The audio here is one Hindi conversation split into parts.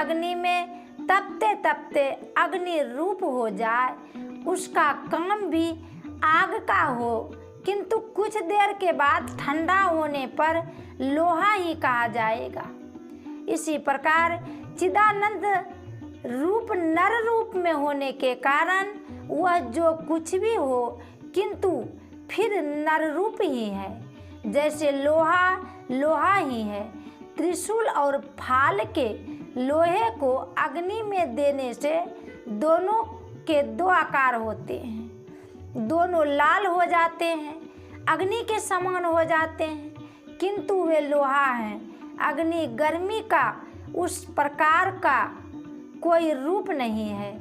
अग्नि में तपते तपते अग्नि रूप हो जाए, उसका काम भी आग का हो, किंतु कुछ देर के बाद ठंडा होने पर लोहा ही कहा जाएगा। इसी प्रकार चिदानंद रूप नर रूप में होने के कारण वह जो कुछ भी हो किंतु फिर नर रूप ही है। जैसे लोहा लोहा ही है। त्रिशूल और फाल के लोहे को अग्नि में देने से दोनों के दो आकार होते हैं, दोनों लाल हो जाते हैं, अग्नि के समान हो जाते हैं, किंतु वे लोहा हैं। अग्नि गर्मी का उस प्रकार का कोई रूप नहीं है।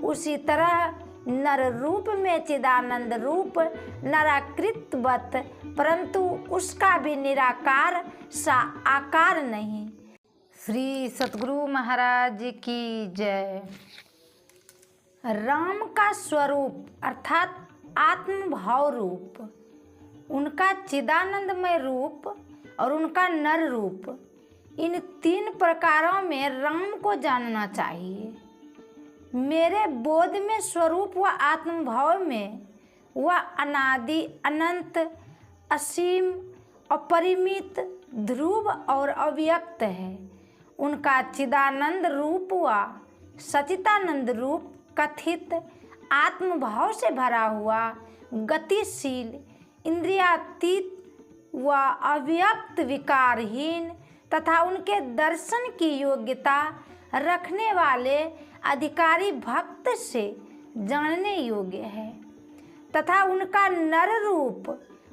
उसी तरह नर रूप में चिदानंद रूप नराकृतवत, परंतु उसका भी निराकार सा आकार नहीं। श्री सतगुरु महाराज की जय। राम का स्वरूप अर्थात आत्मभाव रूप, उनका चिदानंदमय रूप और उनका नर रूप, इन तीन प्रकारों में राम को जानना चाहिए। मेरे बोध में स्वरूप व आत्मभाव में वह अनादि अनंत असीम अपरिमित ध्रुव और अव्यक्त है। उनका चिदानंद रूप व सचितानंद रूप कथित आत्मभाव से भरा हुआ गतिशील इंद्रियातीत व अव्यक्त विकारहीन तथा उनके दर्शन की योग्यता रखने वाले अधिकारी भक्त से जानने योग्य है, तथा उनका नर रूप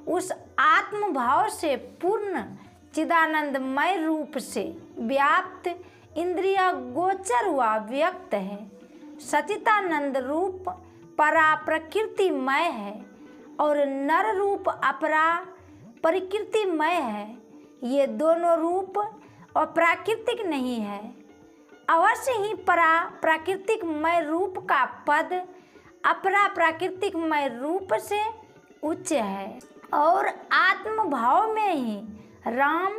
उस आत्मभाव से पूर्ण चिदानंदमय रूप से व्याप्त इंद्रिय गोचर हुआ व्यक्त है। सचितानंद रूप परा प्रकृतिमय है और नर रूप अपरा प्रकृतिमय है। ये दोनों रूप अप्राकृतिक नहीं है। अवश्य ही परा प्राकृतिकमय रूप का पद अपरा प्राकृतिकमय रूप से उच्च है और आत्म भाव में ही राम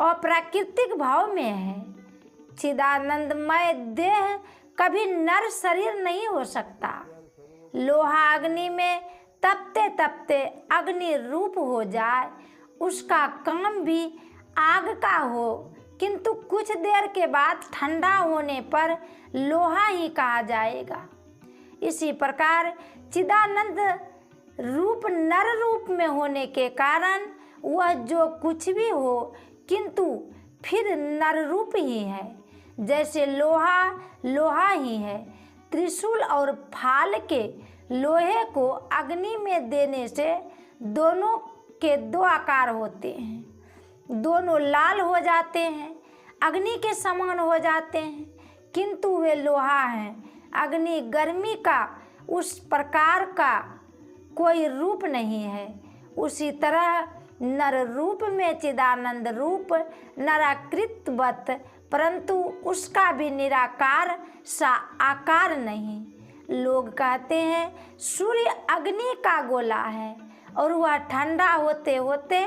अप्राकृतिक भाव में है। चिदानंदमय देह कभी नर शरीर नहीं हो सकता। लोहा अग्नि में तपते तपते अग्नि रूप हो जाए, उसका काम भी आग का हो, किंतु कुछ देर के बाद ठंडा होने पर लोहा ही कहा जाएगा। इसी प्रकार चिदानंद रूप नर रूप में होने के कारण वह जो कुछ भी हो किंतु फिर नर रूप ही है। जैसे लोहा लोहा ही है। त्रिशूल और फाल के लोहे को अग्नि में देने से दोनों के दो आकार होते हैं, दोनों लाल हो जाते हैं, अग्नि के समान हो जाते हैं, किंतु वे लोहा हैं। अग्नि गर्मी का उस प्रकार का कोई रूप नहीं है। उसी तरह नर रूप में चिदानंद रूप नराकृतवत, परंतु उसका भी निराकार सा आकार नहीं। लोग कहते हैं सूर्य अग्नि का गोला है और वह ठंडा होते होते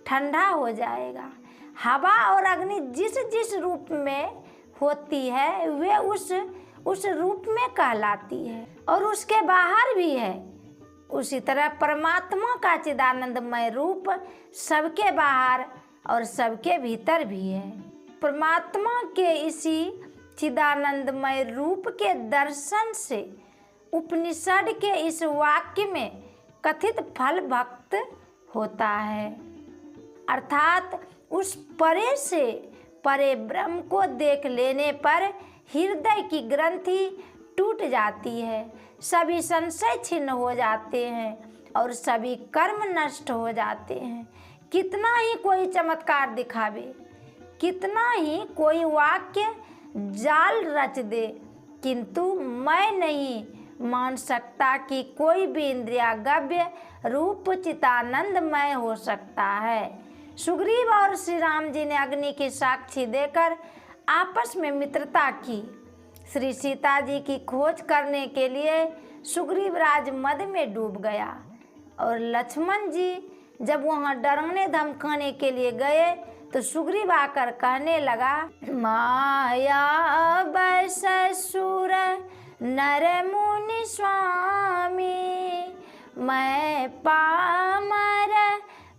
ठंडा हो जाएगा। हवा और अग्नि जिस जिस रूप में होती है वे उस रूप में कहलाती है और उसके बाहर भी है। उसी तरह परमात्मा का चिदानंदमय रूप सबके बाहर और सबके भीतर भी है। परमात्मा के इसी चिदानंदमय रूप के दर्शन से उपनिषद के इस वाक्य में कथित फल भक्त होता है, अर्थात उस परे से परे ब्रह्म को देख लेने पर हृदय की ग्रंथि टूट जाती है, सभी संशय छिन्न हो जाते हैं और सभी कर्म नष्ट हो जाते हैं। कितना ही कोई चमत्कार दिखावे, कितना ही कोई वाक्य जाल रच दे, किंतु मैं नहीं मान सकता कि कोई भी इंद्रिया गव्य रूप चितानंदमय हो सकता है। सुग्रीव और श्री राम जी ने अग्नि की साक्षी देकर आपस में मित्रता की। श्री सीता जी की खोज करने के लिए सुग्रीव राज मद में डूब गया और लक्ष्मण जी जब वहां डराने धमकाने के लिए गए तो सुग्रीव आकर कहने लगा, माया ससुर नर मुनि स्वामी, मैं पामर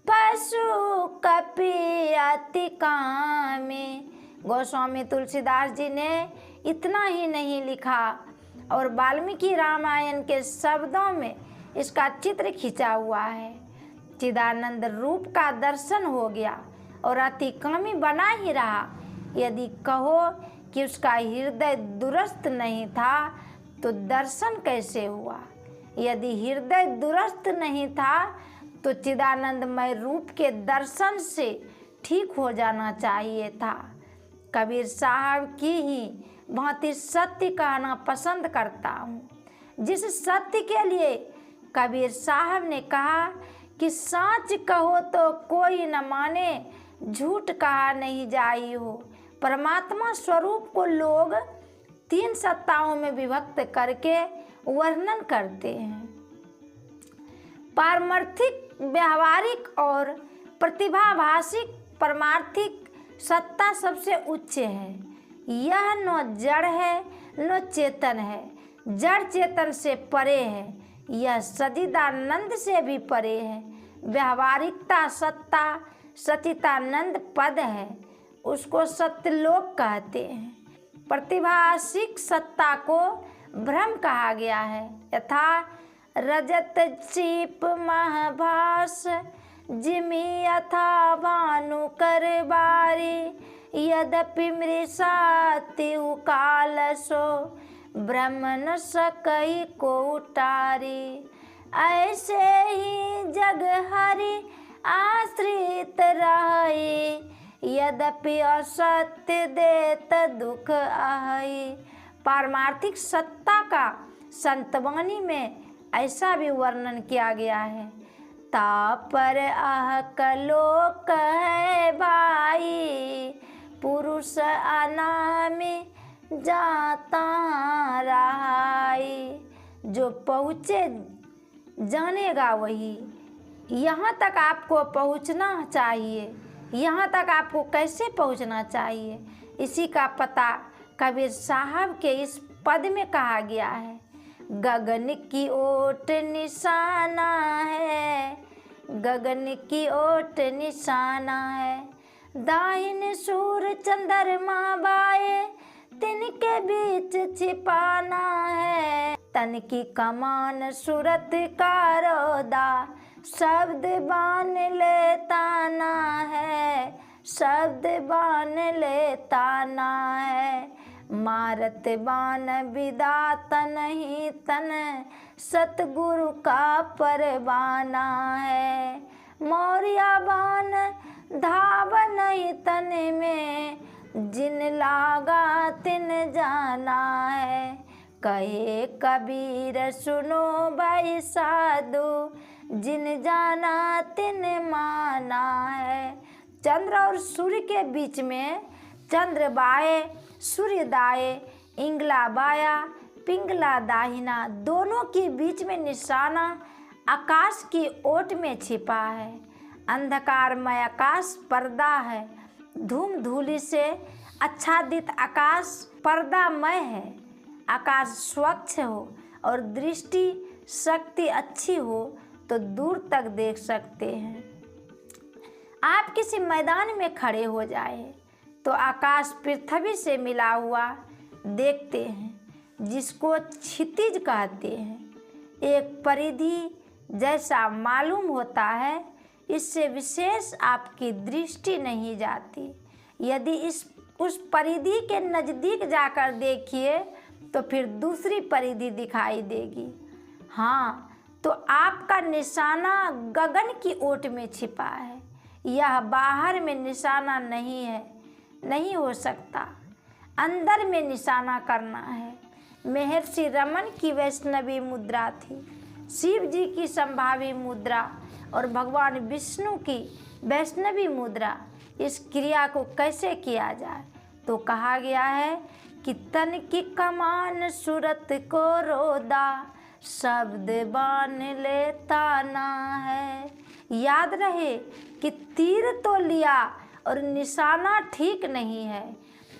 पशु कपि अति कामी। गोस्वामी तुलसीदास जी ने इतना ही नहीं लिखा और वाल्मीकि रामायण के शब्दों में इसका चित्र खींचा हुआ है। चिदानंद रूप का दर्शन हो गया और अतिकामी बना ही रहा। यदि कहो कि उसका हृदय दुरुस्त नहीं था तो दर्शन कैसे हुआ? यदि हृदय दुरुस्त नहीं था तो चिदानंदमय रूप के दर्शन से ठीक हो जाना चाहिए था। कबीर साहब की ही भांति सत्य कहना पसंद करता हूँ, जिस सत्य के लिए कबीर साहब ने कहा कि सच कहो तो कोई न माने, झूठ कहा नहीं जाई हो। परमात्मा स्वरूप को लोग 3 सत्ताओं में विभक्त करके वर्णन करते हैं। पारमार्थिक, व्यवहारिक और प्रतिभाभाषिक। परमार्थिक सत्ता सबसे उच्च है। यह न जड़ है न चेतन है, जड़ चेतन से परे है। यह सच्चिदानंद से भी परे है। व्यवहारिकता सत्ता सच्चिदानंद पद है, उसको सत्यलोक कहते हैं। प्रतिभाषिक सत्ता को ब्रह्म कहा गया है। यथा रजत चीप महाभास, जिमी यथा भानु कर बारी, यद्यपि मृषाति कालसो, ब्रह्म न सकई को उतारी। ऐसे ही जग हरि आश्रित रही, यद्यपि असत्य देत दुख आई। पारमार्थिक सत्ता का संतवाणी में ऐसा भी वर्णन किया गया है। तापर अहकलोक है भाई, पुरुष अनामी जाता रहाई। जो पहुँचे जानेगा वही। यहाँ तक आपको पहुँचना चाहिए। यहाँ तक आपको कैसे पहुँचना चाहिए, इसी का पता कबीर साहब के इस पद में कहा गया है। गगन की ओट निशाना है, गगन की ओट निशाना है। दाहिने सूर्य चंद्रमा बाएं, तिनके बीच छिपाना है। तन की कमान सूरत का रौदा, शब्द बान लेताना है, शब्द बान लेताना है। मारत बान विदाता नहीं तन, सतगुरु का परवाना है। मौर्या बान धाव नहीं तन में, जिन लागा तिन जाना है। कहे कबीर सुनो भाई साधु, जिन जाना तिन माना है। चंद्र और सूर्य के बीच में चंद्र बाएं, सूर्य दाएं, इंगला बाया, पिंगला दाहिना, दोनों के बीच में निशाना आकाश की ओट में छिपा है। अंधकारमय आकाश पर्दा है। धूम धूलि से आच्छादित आकाश पर्दामय है। आकाश स्वच्छ हो और दृष्टि शक्ति अच्छी हो तो दूर तक देख सकते हैं। आप किसी मैदान में खड़े हो जाए तो आकाश पृथ्वी से मिला हुआ देखते हैं, जिसको क्षितिज कहते हैं। एक परिधि जैसा मालूम होता है, इससे विशेष आपकी दृष्टि नहीं जाती। यदि उस परिधि के नज़दीक जाकर देखिए तो फिर दूसरी परिधि दिखाई देगी। हाँ, तो आपका निशाना गगन की ओट में छिपा है। यह बाहर में निशाना नहीं है, नहीं हो सकता। अंदर में निशाना करना है। महर्षि रमन की वैष्णवी मुद्रा थी, शिव जी की संभावी मुद्रा और भगवान विष्णु की वैष्णवी मुद्रा। इस क्रिया को कैसे किया जाए तो कहा गया है कि तन की कमान सूरत को रोदा, शब्द बान लेता ना है। याद रहे कि तीर तो लिया और निशाना ठीक नहीं है,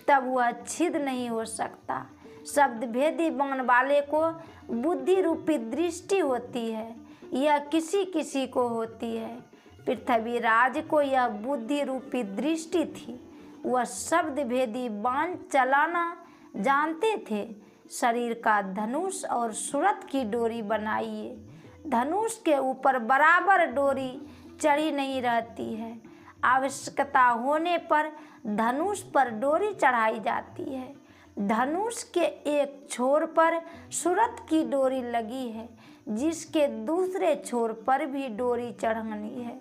तब वह छिद नहीं हो सकता। शब्द भेदी बाण वाले को बुद्धि रूपी दृष्टि होती है, यह किसी किसी को होती है। पृथ्वीराज को यह बुद्धि रूपी दृष्टि थी, वह शब्द भेदी बाण चलाना जानते थे। शरीर का धनुष और सूरत की डोरी बनाइए, धनुष के ऊपर बराबर डोरी चढ़ी नहीं रहती है, आवश्यकता होने पर धनुष पर डोरी चढ़ाई जाती है। धनुष के एक छोर पर सूरत की डोरी लगी है, जिसके दूसरे छोर पर भी डोरी चढ़ानी है।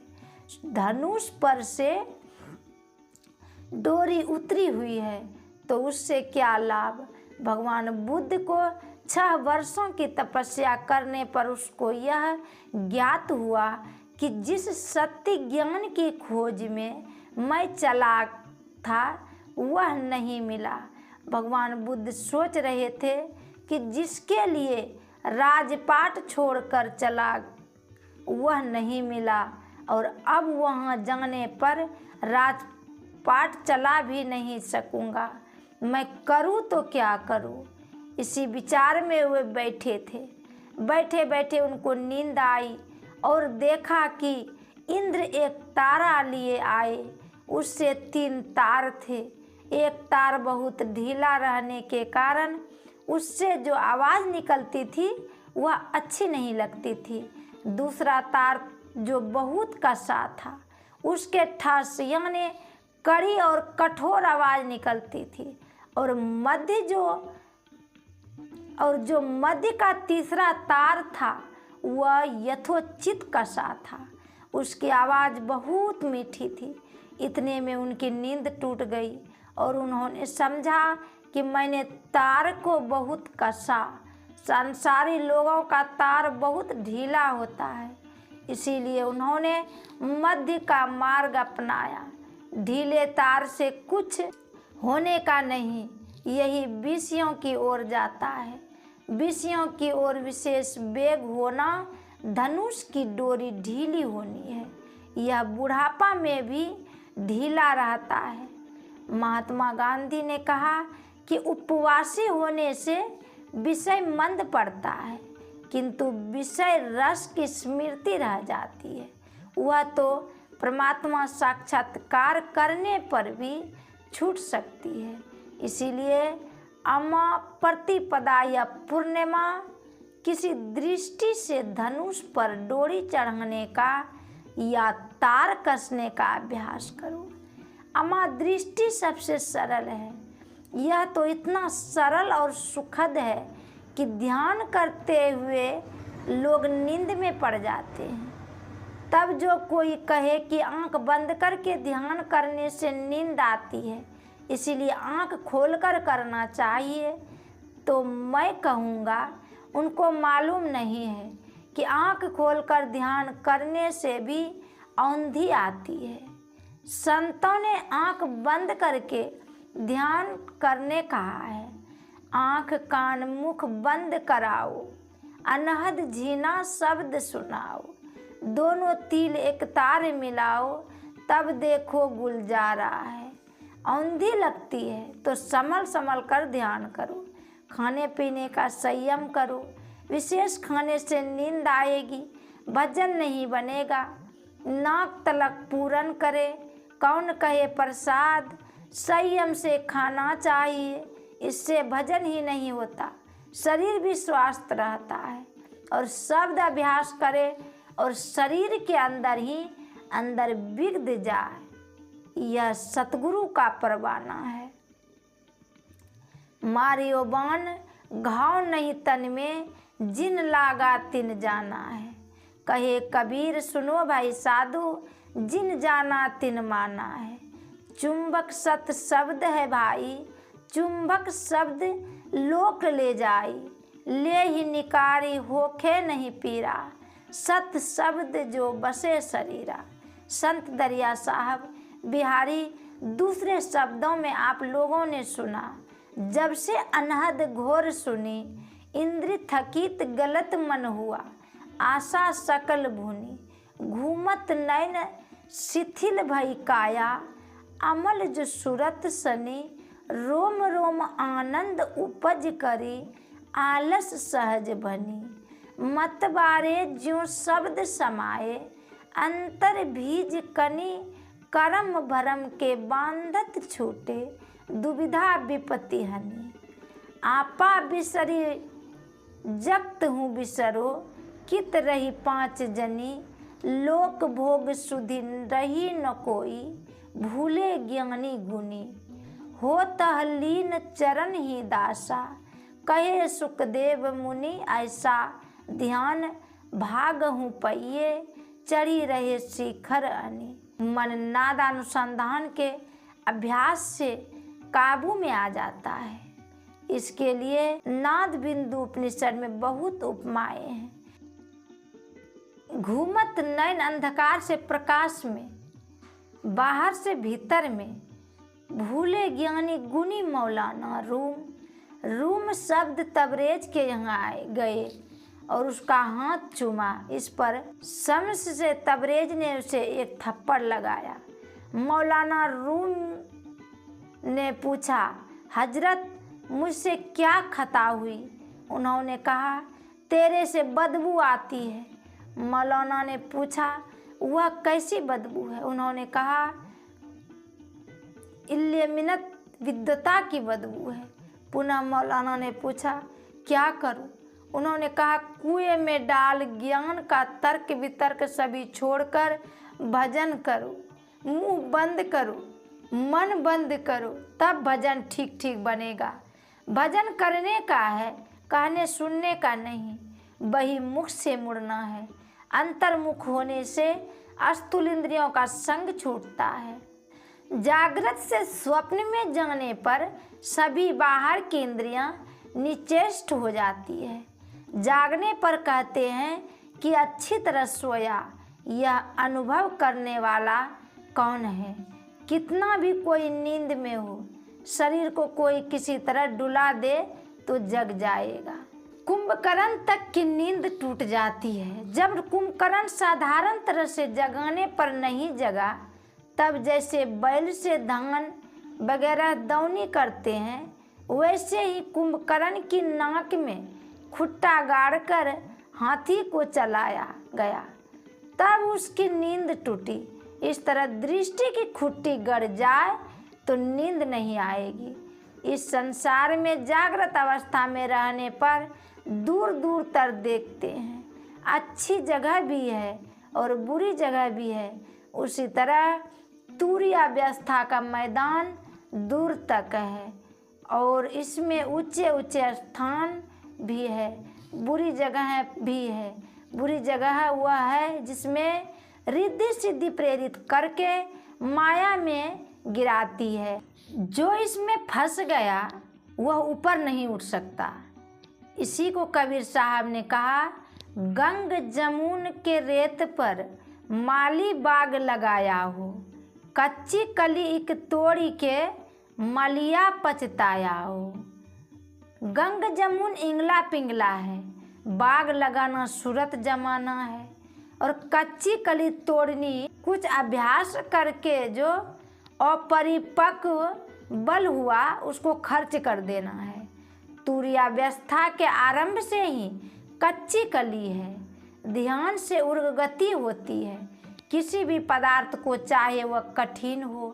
धनुष पर से डोरी उतरी हुई है तो उससे क्या लाभ। भगवान बुद्ध को 6 वर्षों की तपस्या करने पर उसको यह ज्ञात हुआ कि जिस सत्य ज्ञान की खोज में मैं चला था वह नहीं मिला। भगवान बुद्ध सोच रहे थे कि जिसके लिए राजपाट छोड़कर चला वह नहीं मिला, और अब वहाँ जाने पर राजपाट चला भी नहीं सकूँगा, मैं करूँ तो क्या करूँ। इसी विचार में वे बैठे थे। बैठे बैठे उनको नींद आई और देखा कि इंद्र एक तारा लिए आए, उससे 3 तार थे। एक तार बहुत ढीला रहने के कारण उससे जो आवाज़ निकलती थी वह अच्छी नहीं लगती थी। दूसरा तार जो बहुत कसा था, उसके ठास यानी कड़ी और कठोर आवाज़ निकलती थी, और जो मध्य का तीसरा तार था वह यथोचित कसा था, उसकी आवाज़ बहुत मीठी थी। इतने में उनकी नींद टूट गई और उन्होंने समझा कि मैंने तार को बहुत कसा। संसारी लोगों का तार बहुत ढीला होता है, इसीलिए उन्होंने मध्य का मार्ग अपनाया। ढीले तार से कुछ होने का नहीं, यही विषयों की ओर जाता है। विषयों की ओर विशेष वेग होना धनुष की डोरी ढीली होनी है, यह बुढ़ापा में भी ढीला रहता है। महात्मा गांधी ने कहा कि उपवासी होने से विषय मंद पड़ता है, किंतु विषय रस की स्मृति रह जाती है, वह तो परमात्मा साक्षात्कार करने पर भी छूट सकती है। इसीलिए अमा प्रतिपदा या पूर्णिमा किसी दृष्टि से धनुष पर डोरी चढ़ाने का या तार कसने का अभ्यास करो। अमा दृष्टि सबसे सरल है। यह तो इतना सरल और सुखद है कि ध्यान करते हुए लोग नींद में पड़ जाते हैं। तब जो कोई कहे कि आंख बंद करके ध्यान करने से नींद आती है, इसीलिए आंख खोलकर करना चाहिए, तो मैं कहूँगा उनको मालूम नहीं है कि आंख खोलकर ध्यान करने से भी औंधी आती है। संतों ने आंख बंद करके ध्यान करने कहा है। आंख कान मुख बंद कराओ, अनहद झीना शब्द सुनाओ, दोनों तिल एक तार मिलाओ, तब देखो गुलजारा है। औंधी लगती है तो संभल संभल कर ध्यान करो। खाने पीने का संयम करो, विशेष खाने से नींद आएगी, भजन नहीं बनेगा। नाक तलक पूरन करे, कौन कहे प्रसाद, संयम से खाना चाहिए, इससे भजन ही नहीं होता, शरीर भी स्वस्थ रहता है। और शब्द अभ्यास करे और शरीर के अंदर ही अंदर बिगड़ जाए, यह सतगुरु का परवाना है। मारियो बाण घाव नहीं तन में, जिन लागा तिन जाना है। कहे कबीर सुनो भाई साधु, जिन जाना तिन माना है। चुंबक सत शब्द है भाई, चुंबक शब्द लोक ले जाई, ले ही निकारी होखे नहीं पीरा, सत शब्द जो बसे शरीरा। संत दरिया साहब बिहारी दूसरे शब्दों में आप लोगों ने सुना। जब से अनहद घोर सुनी, इंद्र थकित गलत मन हुआ, आशा सकल भुनी, घूमत नैन शिथिल भई काया, अमल जो सूरत सनी, रोम रोम आनंद उपज करी, आलस सहज बनी। मत बारे ज्यों शब्द समाये, अंतर भीज कनी। करम भरम के बांधत छूटे, दुविधा विपत्ति हनी। आपा बिसरी जगत हूँ बिसरो, कित रही पाँच जनी। लोक भोग सुधि रही न कोई, भूले ज्ञानी गुनी। हो तहलीन चरण ही दासा, कहे सुखदेव मुनि। ऐसा ध्यान भाग हूँ पहिए, चढ़ी रहे शिखर अनी। मन नादानुसंधान के अभ्यास से काबू में आ जाता है। इसके लिए नाद बिंदु उपनिषद में बहुत उपमाएं हैं। घूमत नयन अंधकार से प्रकाश में, बाहर से भीतर में, भूले ज्ञानी गुनी मौलाना रूम शब्द तबरेज के यहाँ आए गए और उसका हाथ चूमा। इस पर शम्स से तबरेज ने उसे एक थप्पड़ लगाया। मौलाना रूम ने पूछा, हजरत मुझसे क्या खता हुई? उन्होंने कहा, तेरे से बदबू आती है। मौलाना ने पूछा, वह कैसी बदबू है? उन्होंने कहा, इल्यमिनत विद्वता की बदबू है। पुनः मौलाना ने पूछा, क्या करूं? उन्होंने कहा, कुएं में डाल ज्ञान का तर्क वितर्क सभी छोड़कर भजन करो, मुंह बंद करो, मन बंद करो, तब भजन ठीक ठीक बनेगा। भजन करने का है, कहने सुनने का नहीं। वही मुख से मुड़ना है। अंतर्मुख होने से स्थूल इंद्रियों का संग छूटता है। जागृत से स्वप्न में जाने पर सभी बाहर की इंद्रियां निश्चेष्ट हो जाती है। जागने पर कहते हैं कि अच्छी तरह सोया। यह अनुभव करने वाला कौन है? कितना भी कोई नींद में हो, शरीर को कोई किसी तरह डुला दे तो जग जाएगा। कुंभकर्ण तक की नींद टूट जाती है। जब कुंभकर्ण साधारण तरह से जगाने पर नहीं जगा, तब जैसे बैल से धान वगैरह दौनी करते हैं, वैसे ही कुंभकर्ण की नाक में खुट्टा गाड़कर हाथी को चलाया गया, तब उसकी नींद टूटी। इस तरह दृष्टि की खुट्टी गड़ जाए तो नींद नहीं आएगी। इस संसार में जागृत अवस्था में रहने पर दूर दूर तक देखते हैं। अच्छी जगह भी है और बुरी जगह भी है। उसी तरह तुरीय अवस्था का मैदान दूर तक है और इसमें ऊंचे ऊंचे स्थान भी है। बुरी जगह भी है। बुरी जगह वह है जिसमें रिद्धि सिद्धि प्रेरित करके माया में गिराती है। जो इसमें फंस गया वह ऊपर नहीं उठ सकता। इसी को कबीर साहब ने कहा, गंग जमुन के रेत पर माली बाग लगाया हो, कच्ची कली एक तोड़ी के मलिया पछताया हो। गंग जमुन इंगला पिंगला है, बाग लगाना सूरत जमाना है और कच्ची कली तोड़नी कुछ अभ्यास करके जो अपरिपक्व बल हुआ उसको खर्च कर देना है। तुरीयावस्था के आरंभ से ही कच्ची कली है। ध्यान से उर्गति होती है। किसी भी पदार्थ को, चाहे वह कठिन हो,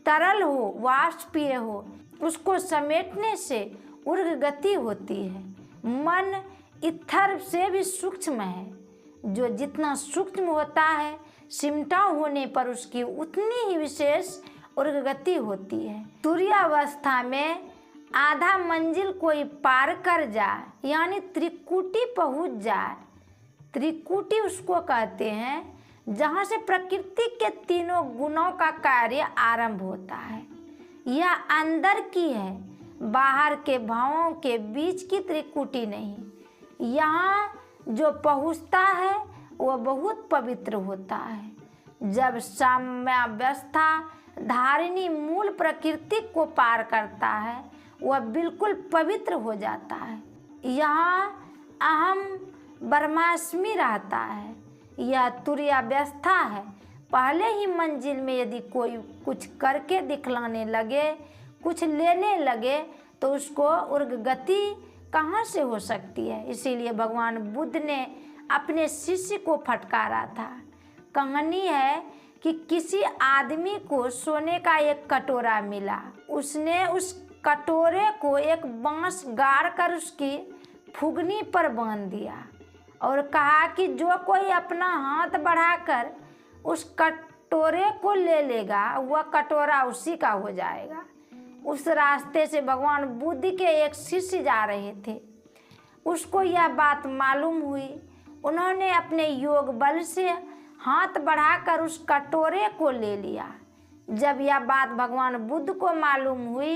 तरल हो, वाष्पीय हो, उसको समेटने से उर्गति होती है। मन इत्थर से भी सूक्ष्म है। जो जितना सूक्ष्म होता है, सिमटाव होने पर उसकी उतनी ही विशेष उर्गति होती है। तुरीयावस्था में आधा मंजिल कोई पार कर जाए, यानी त्रिकुटी पहुंच जाए। त्रिकुटी उसको कहते हैं जहाँ से प्रकृति के तीनों गुणों का कार्य आरंभ होता है। यह अंदर की है, बाहर के भावों के बीच की त्रिकुटी नहीं। यहाँ जो पहुँचता है वह बहुत पवित्र होता है। जब साम्यावस्था धारिणी मूल प्रकृति को पार करता है, वह बिल्कुल पवित्र हो जाता है। यहाँ अहम ब्रह्मास्मि रहता है। यह तुरीयावस्था है। पहले ही मंजिल में यदि कोई कुछ करके दिखलाने लगे, कुछ लेने लगे तो उसको उर्गगति कहाँ से हो सकती है। इसीलिए भगवान बुद्ध ने अपने शिष्य को फटकारा था। कहानी है कि किसी आदमी को सोने का एक कटोरा मिला। उसने उस कटोरे को एक बांस गाड़ कर उसकी फुगनी पर बांध दिया और कहा कि जो कोई अपना हाथ बढ़ाकर उस कटोरे को ले लेगा वह कटोरा उसी का हो जाएगा। उस रास्ते से भगवान बुद्ध के एक शिष्य जा रहे थे। उसको यह बात मालूम हुई। उन्होंने अपने योग बल से हाथ बढ़ाकर उस कटोरे को ले लिया। जब यह बात भगवान बुद्ध को मालूम हुई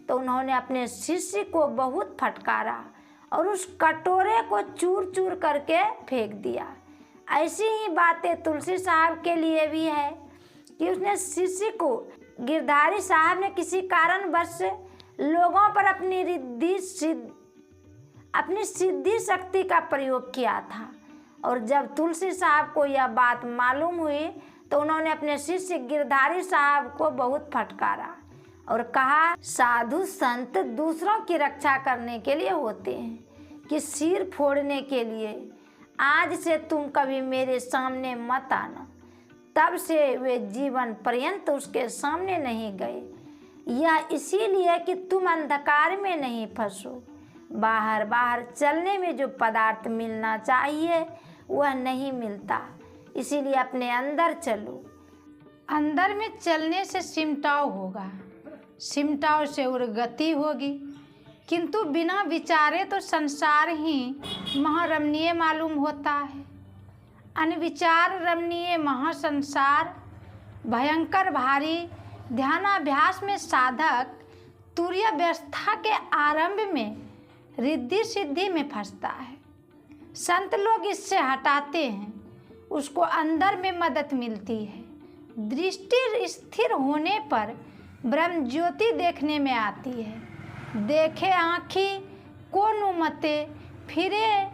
तो उन्होंने अपने शिष्य को बहुत फटकारा और उस कटोरे को चूर चूर करके फेंक दिया। ऐसी ही बातें तुलसी साहब के लिए भी है कि उसने शिष्य को गिरधारी साहब ने किसी कारणवश लोगों पर अपनी सिद्धि शक्ति का प्रयोग किया था और जब तुलसी साहब को यह बात मालूम हुई तो उन्होंने अपने शिष्य गिरधारी साहब को बहुत फटकारा और कहा, साधु संत दूसरों की रक्षा करने के लिए होते हैं कि सिर फोड़ने के लिए। आज से तुम कभी मेरे सामने मत आना। तब से वे जीवन पर्यंत उसके सामने नहीं गए। यह इसीलिए कि तुम अंधकार में नहीं फंसो। बाहर बाहर चलने में जो पदार्थ मिलना चाहिए वह नहीं मिलता, इसीलिए अपने अंदर चलो। अंदर में चलने से सिमटाव होगा, सिमटाव से उर्गति होगी। किंतु बिना विचारे तो संसार ही महारमणीय मालूम होता है। अनविचार रमणीय महासंसार भयंकर भारी। ध्यानाभ्यास में साधक तुर्य व्यवस्था के आरंभ में रिद्धि सिद्धि में फंसता है। संत लोग इससे हटाते हैं, उसको अंदर में मदद मिलती है। दृष्टि स्थिर होने पर ब्रह्म ज्योति देखने में आती है। देखे आँखी को नुमते फिरे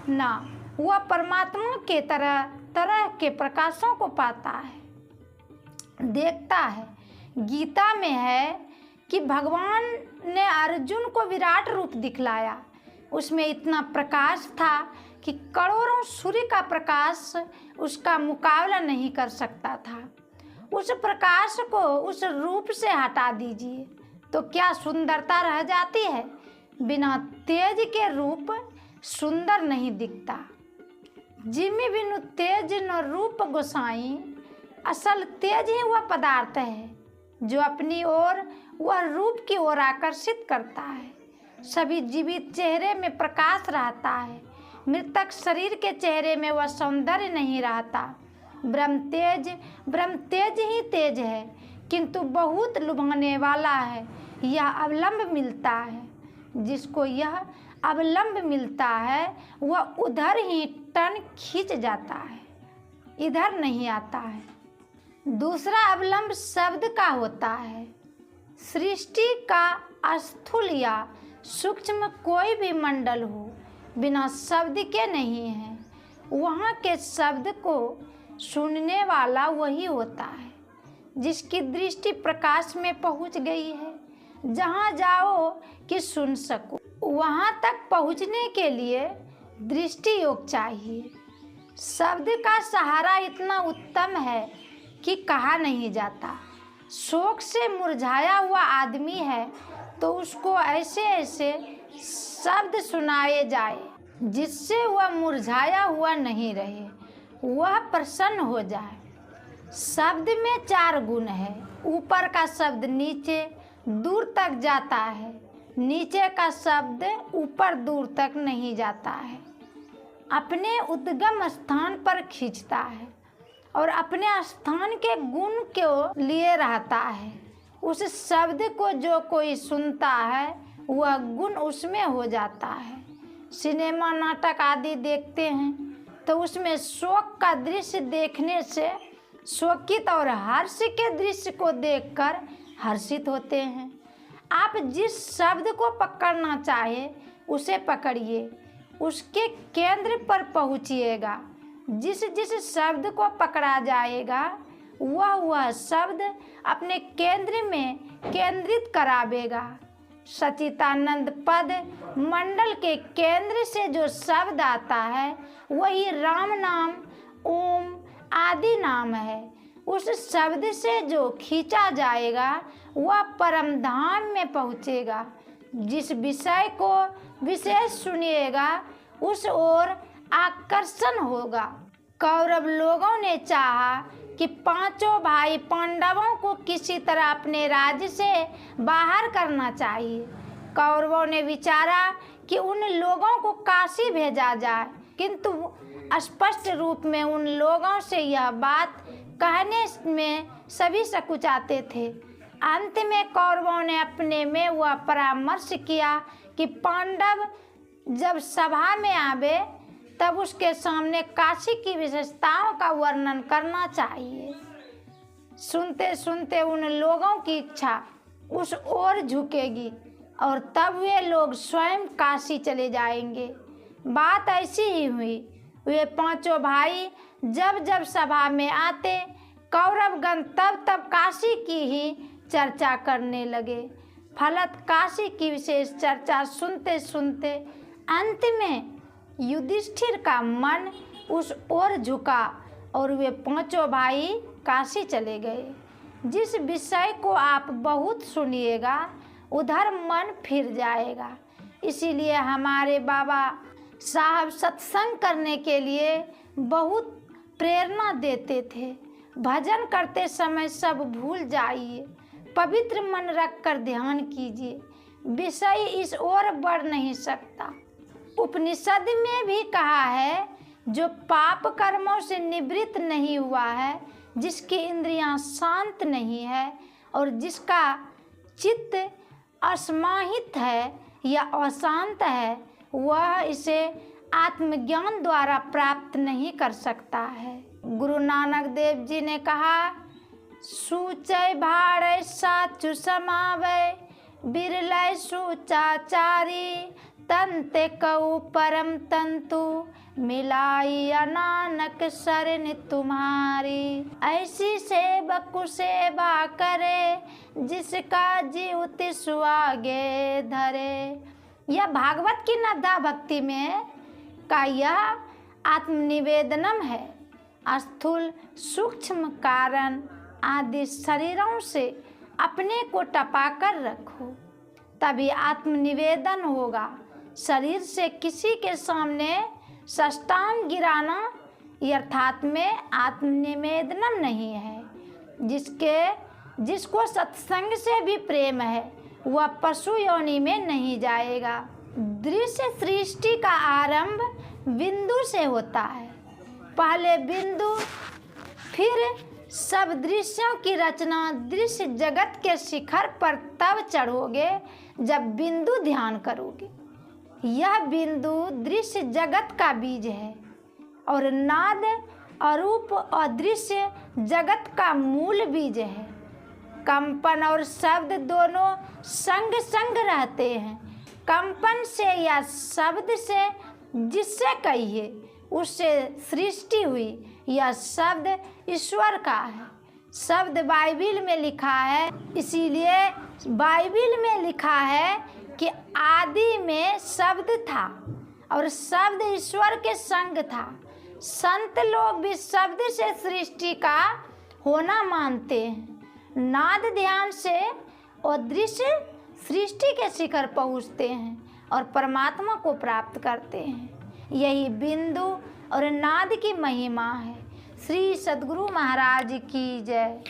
ना, वह परमात्मा के तरह तरह के प्रकाशों को पाता है, देखता है। गीता में है कि भगवान ने अर्जुन को विराट रूप दिखलाया। उसमें इतना प्रकाश था कि करोड़ों सूर्य का प्रकाश उसका मुकाबला नहीं कर सकता था। उस प्रकाश को उस रूप से हटा दीजिए तो क्या सुंदरता रह जाती है। बिना तेज के रूप सुंदर नहीं दिखता। जिमि बिनु तेज न रूप गोसाई, असल तेज ही वह पदार्थ है जो अपनी ओर वह रूप की ओर आकर्षित करता है। सभी जीवित चेहरे में प्रकाश रहता है, मृतक शरीर के चेहरे में वह सौंदर्य नहीं रहता। ब्रह्म तेज ही तेज है, किंतु बहुत लुभाने वाला है। यह अवलंब मिलता है, जिसको यह अवलंब मिलता है वह उधर ही टन खींच जाता है, इधर नहीं आता है। दूसरा अवलंब शब्द का होता है। सृष्टि का स्थूल या सूक्ष्म कोई भी मंडल हो, बिना शब्द के नहीं है। वहाँ के शब्द को सुनने वाला वही होता है जिसकी दृष्टि प्रकाश में पहुँच गई है। जहाँ जाओ कि सुन सको, वहाँ तक पहुँचने के लिए दृष्टि योग चाहिए। शब्द का सहारा इतना उत्तम है कि कहा नहीं जाता। शोक से मुरझाया हुआ आदमी है तो उसको ऐसे ऐसे शब्द सुनाए जाए जिससे वह मुरझाया हुआ नहीं रहे, वह प्रसन्न हो जाए। शब्द में 4 गुण है। ऊपर का शब्द नीचे दूर तक जाता है, नीचे का शब्द ऊपर दूर तक नहीं जाता है। अपने उद्गम स्थान पर खींचता है और अपने स्थान के गुण को लिए रहता है। उस शब्द को जो कोई सुनता है वह गुण उसमें हो जाता है। सिनेमा नाटक आदि देखते हैं तो उसमें शोक का दृश्य देखने से शोकित और हर्ष के दृश्य को देखकर हर्षित होते हैं। आप जिस शब्द को पकड़ना चाहे उसे पकड़िए, उसके केंद्र पर पहुँचिएगा। जिस जिस शब्द को पकड़ा जाएगा वह शब्द अपने केंद्र में केंद्रित करावेगा। सच्चिदानंद पद मंडल के केंद्र से जो शब्द आता है वही राम नाम, ओम आदि नाम है। उस शब्द से जो खींचा जाएगा वह परम धाम में पहुँचेगा। जिस विषय को विशेष सुनिएगा उस ओर आकर्षण होगा। कौरव लोगों ने चाहा कि पांचों भाई पांडवों को किसी तरह अपने राज्य से बाहर करना चाहिए। कौरवों ने विचारा कि उन लोगों को काशी भेजा जाए, किंतु स्पष्ट रूप में उन लोगों से यह बात कहने में सभी सकुचाते थे। अंत में कौरवों ने अपने में वह परामर्श किया कि पांडव जब सभा में आवे तब उसके सामने काशी की विशेषताओं का वर्णन करना चाहिए। सुनते सुनते उन लोगों की इच्छा उस ओर झुकेगी और तब वे लोग स्वयं काशी चले जाएंगे। बात ऐसी ही हुई। वे पांचों भाई जब जब सभा में आते कौरवगण तब तब काशी की ही चर्चा करने लगे। फलत काशी की विशेष चर्चा सुनते सुनते अंत में युधिष्ठिर का मन उस ओर झुका और वे पांचों भाई काशी चले गए। जिस विषय को आप बहुत सुनिएगा उधर मन फिर जाएगा। इसीलिए हमारे बाबा साहब सत्संग करने के लिए बहुत प्रेरणा देते थे। भजन करते समय सब भूल जाइए, पवित्र मन रखकर ध्यान कीजिए, विषय इस ओर बढ़ नहीं सकता। उपनिषद में भी कहा है, जो पाप कर्मों से निवृत्त नहीं हुआ है, जिसकी इंद्रियां शांत नहीं है और जिसका चित्त असमाहित है या अशांत है, वह इसे आत्मज्ञान द्वारा प्राप्त नहीं कर सकता है। गुरु नानक देव जी ने कहा, सूचय भाड़य साचु समावय, बिरलय सूचाचारी, तंते कऊ परम तंतु, मिलाई नानक शरण तुम्हारी। ऐसी सेवक सेवा करे, जिसका जीव सुआगे धरे। यह भागवत की नद्दा भक्ति में का यह आत्मनिवेदनम है। स्थूल सूक्ष्म कारण आदि शरीरों से अपने को टपाकर रखो, तभी आत्मनिवेदन होगा। शरीर से किसी के सामने साष्टांग गिराना अर्थात में आत्मनिवेदनम नहीं है। जिसको सत्संग से भी प्रेम है वह पशु योनि में नहीं जाएगा। दृश्य सृष्टि का आरंभ बिंदु से होता है। पहले बिंदु, फिर सब दृश्यों की रचना। दृश्य जगत के शिखर पर तब चढ़ोगे जब बिंदु ध्यान करोगे। यह बिंदु दृश्य जगत का बीज है और नाद अरूप और दृश्य जगत का मूल बीज है। कंपन और शब्द दोनों संग संग रहते हैं। कंपन से या शब्द से जिससे कहिए उससे सृष्टि हुई। यह शब्द ईश्वर का है। शब्द बाइबिल में लिखा है, इसीलिए बाइबिल में लिखा है कि आदि में शब्द था और शब्द ईश्वर के संग था। संत लोग भी शब्द से सृष्टि का होना मानते हैं। नाद ध्यान से और दृश्य सृष्टि के शिखर पहुँचते हैं और परमात्मा को प्राप्त करते हैं। यही बिंदु और नाद की महिमा है। श्री सद्गुरु महाराज की जय।